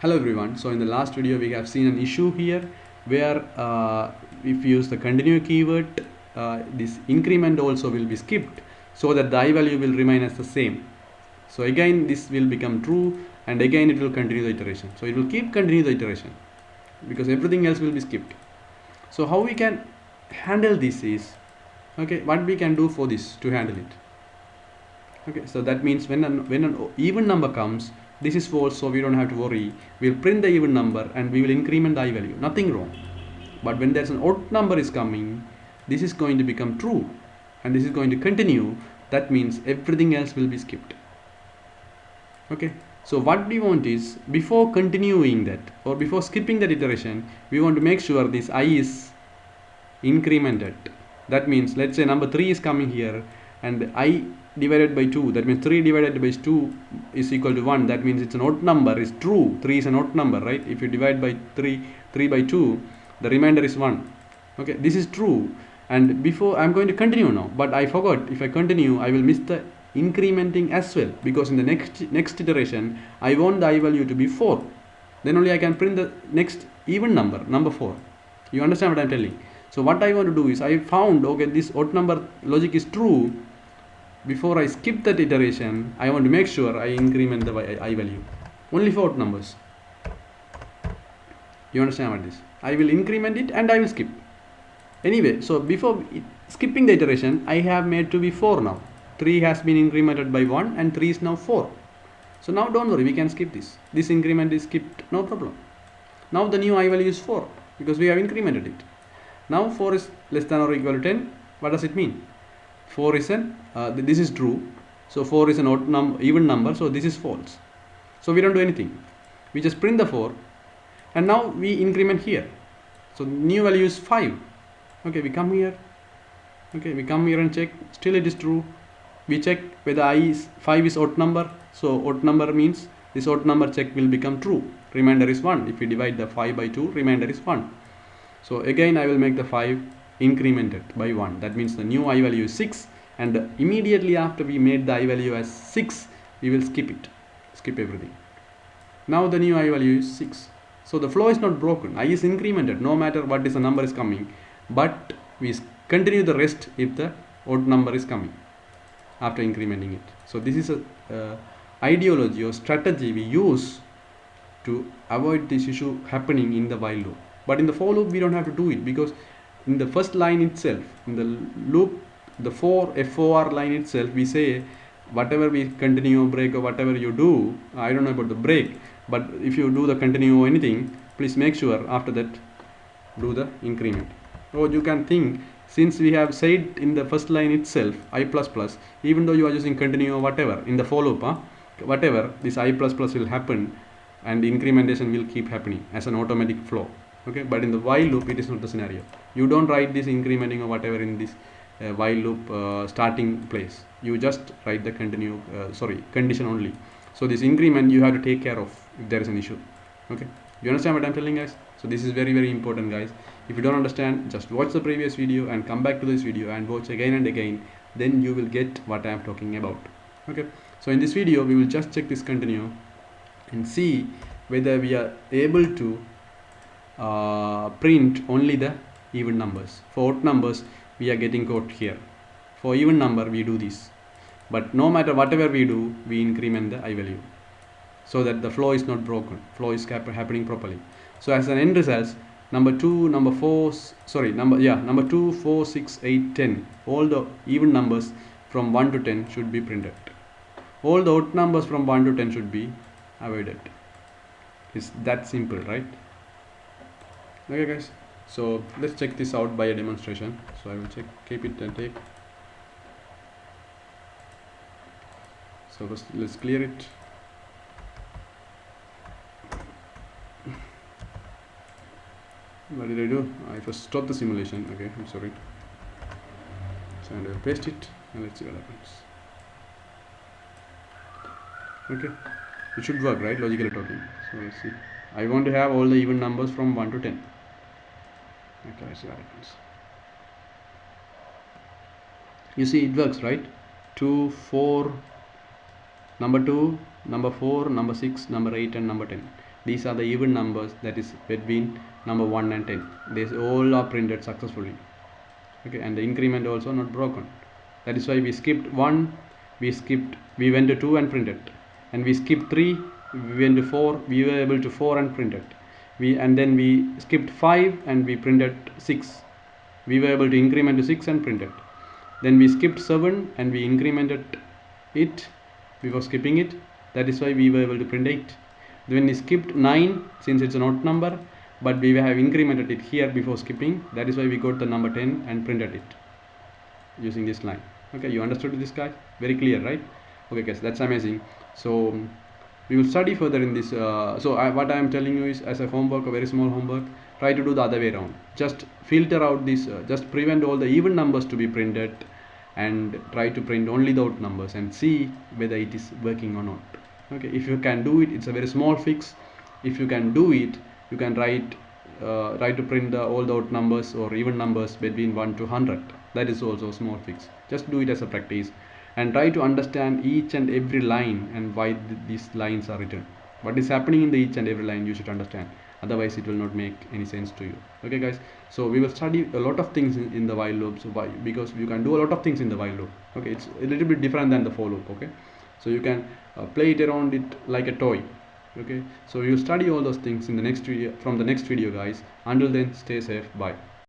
Hello everyone. So in the last video we have seen an issue here where if we use the continue keyword, this increment also will be skipped so that the I value will remain as the same. So again this will become true and again it will continue the iteration. So it will keep continue the iteration because everything else will be skipped. So how we can handle this is, okay, what we can do for this to handle it. Okay, so that means when an even number comes, this is false, so we don't have to worry. We'll print the even number and we will increment the I value. Nothing wrong. But when there's an odd number is coming, this is going to become true and this is going to continue. That means everything else will be skipped. Okay, so what we want is, before continuing that or before skipping that iteration, we want to make sure this I is incremented. That means, let's say number 3 is coming here and I divided by 2, that means 3 divided by 2 is equal to 1. That means it's an odd number, is true. 3 is an odd number, right? If you divide by 3 by 2, the remainder is 1. Okay, this is true. And before, I'm going to continue now, but I forgot, if I continue I will miss the incrementing as well, because in the next iteration I want the I value to be 4. Then only I can print the next even number 4. You understand what I'm telling? So what I want to do is, I found, okay, this odd number logic is true. Before I skip that iteration, I want to make sure I increment the I value only for odd numbers. You understand what this? I will increment it and I will skip. Anyway, so before skipping the iteration, I have made to be 4 now. 3 has been incremented by 1 and 3 is now 4. So now don't worry, we can skip this. This increment is skipped, no problem. Now the new I value is 4 because we have incremented it. Now 4 is less than or equal to 10. What does it mean? 4 is this is true. So 4 is an odd even number. So this is false. So we don't do anything. We just print the 4 and now we increment here. So new value is 5. Okay, we come here. Okay, we come here and check. Still it is true. We check whether 5 is odd number. So odd number means this odd number check will become true. Remainder is 1. If we divide the 5 by 2, remainder is 1. So again I will make the 5 incremented by 1. That means the new I value is 6, and immediately after we made the I value as 6, we will skip everything. Now the new I value is 6. So the flow is not broken. I is incremented no matter what is the number is coming, but we continue the rest if the odd number is coming after incrementing it. So this is a ideology or strategy we use to avoid this issue happening in the while loop. But in the for loop we don't have to do it, because in the first line itself, in the loop, the FOR line itself, we say whatever we continue or break or whatever you do, I don't know about the break, but if you do the continue or anything, please make sure after that do the increment. Or you can think, since we have said in the first line itself I++, even though you are using continue or whatever in the for loop, whatever, this I++ will happen and incrementation will keep happening as an automatic flow. Okay, but in the while loop it is not the scenario. You don't write this incrementing or whatever in this while loop starting place. You just write the condition only. So this increment you have to take care of if there is an issue. Okay, you understand what I'm telling, guys? So this is very, very important, guys. If you don't understand, just watch the previous video and come back to this video and watch again and again. Then you will get what I am talking about. Okay, so in this video we will just check this continue and see whether we are able to print only the even numbers. For odd numbers we are getting caught here. For even number we do this, but no matter whatever we do, we increment the I value so that the flow is not broken. Flow is happening properly. So as an end result, number 2, 4, 6, 8, 10, all the even numbers from 1 to 10 should be printed. All the odd numbers from 1 to 10 should be avoided. It's that simple, right? Okay, guys, so let's check this out by a demonstration. So I will keep it and take. So first let's clear it. What did I do? I first stopped the simulation. Okay, I'm sorry. So I will paste it and let's see what happens. Okay, it should work, right? Logically talking. So let's see. I want to have all the even numbers from 1 to 10. Okay, let's see what happens. You see it works, right? 2, 4, number 2, number 4, number 6, number 8 and number 10. these are the even numbers, that is between number 1 and 10. These all are printed successfully. Okay, and the increment also not broken. That is why we skipped 1, we went to 2 and printed, and we skipped 3, we went to 4, we were able to 4 and printed, and then we skipped 5 and we printed 6, we were able to increment to 6 and printed. Then we skipped 7 and we incremented it before skipping it, that is why we were able to print 8. Then we skipped 9, since it's an odd number, but we have incremented it here before skipping, that is why we got the number 10 and printed it using this line. Okay, you understood this, guys? Very clear, right? Okay guys, that's amazing. So we will study further in this. What I am telling you is, as a homework, a very small homework, try to do the other way around. Just filter out this, just prevent all the even numbers to be printed, and try to print only the odd numbers and see whether it is working or not. Okay, if you can do it, it's a very small fix. If you can do it, you can try to print all the odd numbers or even numbers between 1 to 100. That is also a small fix. Just do it as a practice, and try to understand each and every line and why these lines are written. What is happening in the each and every line you should understand, otherwise it will not make any sense to you. Okay guys, so we will study a lot of things in the while loop. So why? Because you can do a lot of things in the while loop. Okay, it's a little bit different than the for loop. Okay, so you can play it around it like a toy. Okay, so you study all those things in the next video, from the next video, guys. Until then, stay safe. Bye.